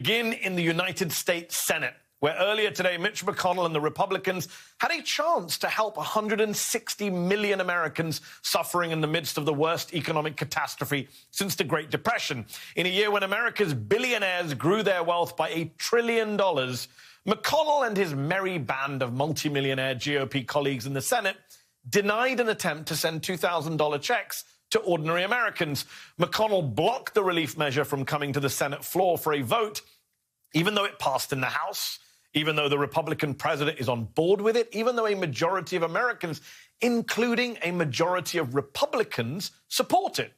Begin in the United States Senate, where earlier today Mitch McConnell and the Republicans had a chance to help 160 million Americans suffering in the midst of the worst economic catastrophe since the Great Depression. In a year when America's billionaires grew their wealth by $1 trillion, McConnell and his merry band of multimillionaire GOP colleagues in the Senate denied an attempt to send $2,000 checks to ordinary Americans. McConnell blocked the relief measure from coming to the Senate floor for a vote, even though it passed in the House, even though the Republican president is on board with it, even though a majority of Americans, including a majority of Republicans, support it.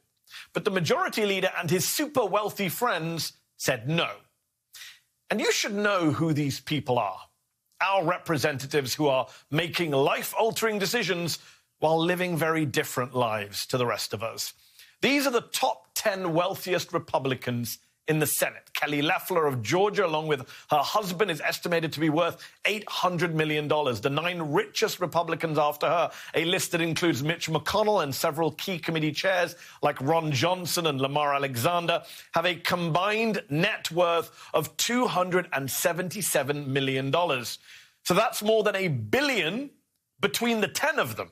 But the majority leader and his super wealthy friends said no. And you should know who these people are. Our representatives who are making life-altering decisions while living very different lives to the rest of us. These are the top 10 wealthiest Republicans in the Senate. Kelly Loeffler of Georgia, along with her husband, is estimated to be worth $800 million. The 9 richest Republicans after her, a list that includes Mitch McConnell and several key committee chairs like Ron Johnson and Lamar Alexander, have a combined net worth of $277 million. So that's more than $1 billion between the 10 of them.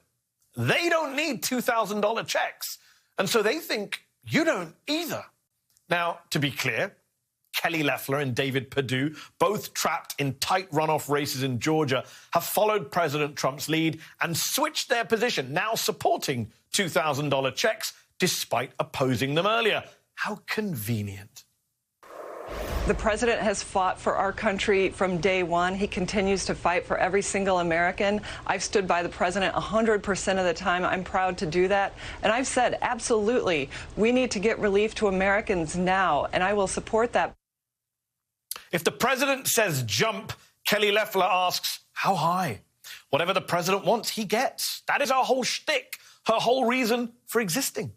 They don't need $2,000 checks, and so they think you don't either. Now, to be clear, Kelly Loeffler and David Perdue, both trapped in tight runoff races in Georgia, have followed President Trump's lead and switched their position, now supporting $2,000 checks despite opposing them earlier. How convenient. The president has fought for our country from day one. He continues to fight for every single American. I've stood by the president 100% of the time. I'm proud to do that. And I've said, absolutely, we need to get relief to Americans now, and I will support that. If the president says jump, Kelly Loeffler asks, how high? Whatever the president wants, he gets. That is our whole shtick, her whole reason for existing.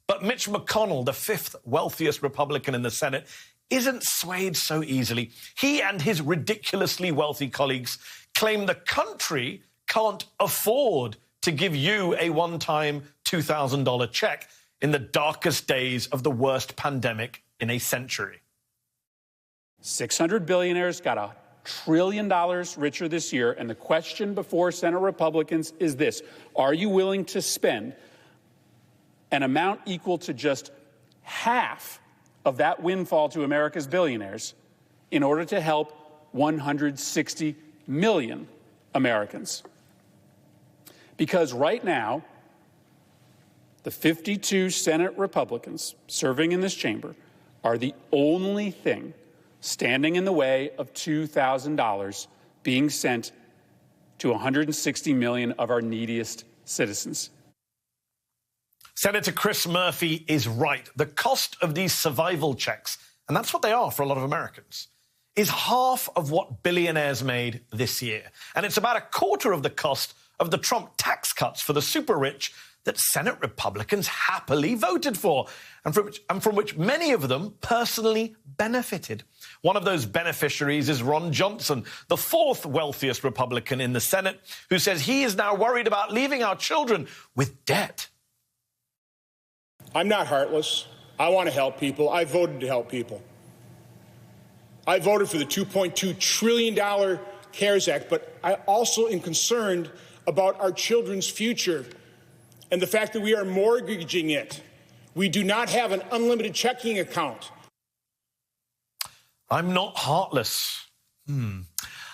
But Mitch McConnell, the 5th wealthiest Republican in the Senate, isn't swayed so easily. He and his ridiculously wealthy colleagues claim the country can't afford to give you a one-time $2,000 check in the darkest days of the worst pandemic in a century. 600 billionaires got $1 trillion richer this year, and the question before Senate Republicans is this: are you willing to spend an amount equal to just half of that windfall to America's billionaires in order to help 160 million Americans? Because right now, the 52 Senate Republicans serving in this chamber are the only thing standing in the way of $2,000 being sent to 160 million of our neediest citizens. Senator Chris Murphy is right. The cost of these survival checks, and that's what they are for a lot of Americans, is half of what billionaires made this year. And it's about a quarter of the cost of the Trump tax cuts for the super rich that Senate Republicans happily voted for, and from which many of them personally benefited. One of those beneficiaries is Ron Johnson, the 4th wealthiest Republican in the Senate, who says he is now worried about leaving our children with debt. I'm not heartless. I want to help people. I voted to help people. I voted for the $2.2 trillion CARES Act, but I also am concerned about our children's future and the fact that we are mortgaging it. We do not have an unlimited checking account. I'm not heartless.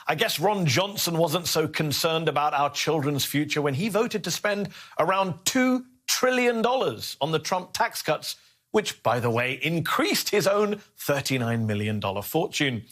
I guess Ron Johnson wasn't so concerned about our children's future when he voted to spend around $2 trillion on the Trump tax cuts, which, by the way, increased his own $39 million fortune.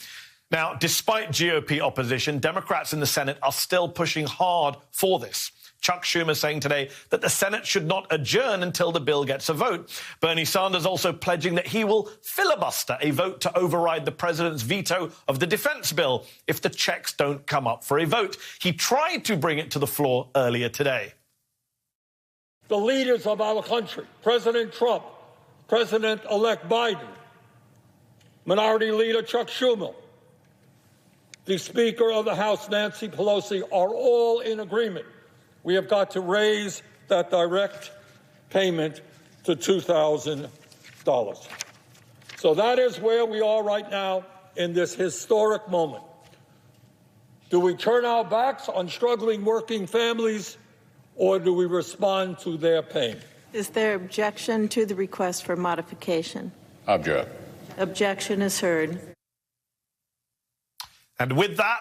Now, despite GOP opposition, Democrats in the Senate are still pushing hard for this. Chuck Schumer saying today that the Senate should not adjourn until the bill gets a vote. Bernie Sanders also pledging that he will filibuster a vote to override the president's veto of the defense bill if the checks don't come up for a vote. He tried to bring it to the floor earlier today. The leaders of our country, President Trump, President-elect Biden, Minority Leader Chuck Schumer, the Speaker of the House, Nancy Pelosi, are all in agreement. We have got to raise that direct payment to $2,000. So that is where we are right now. in this historic moment. Do we turn our backs on struggling working families, or do we respond to their pain? Is there objection to the request for modification? Object. Objection is heard. And with that,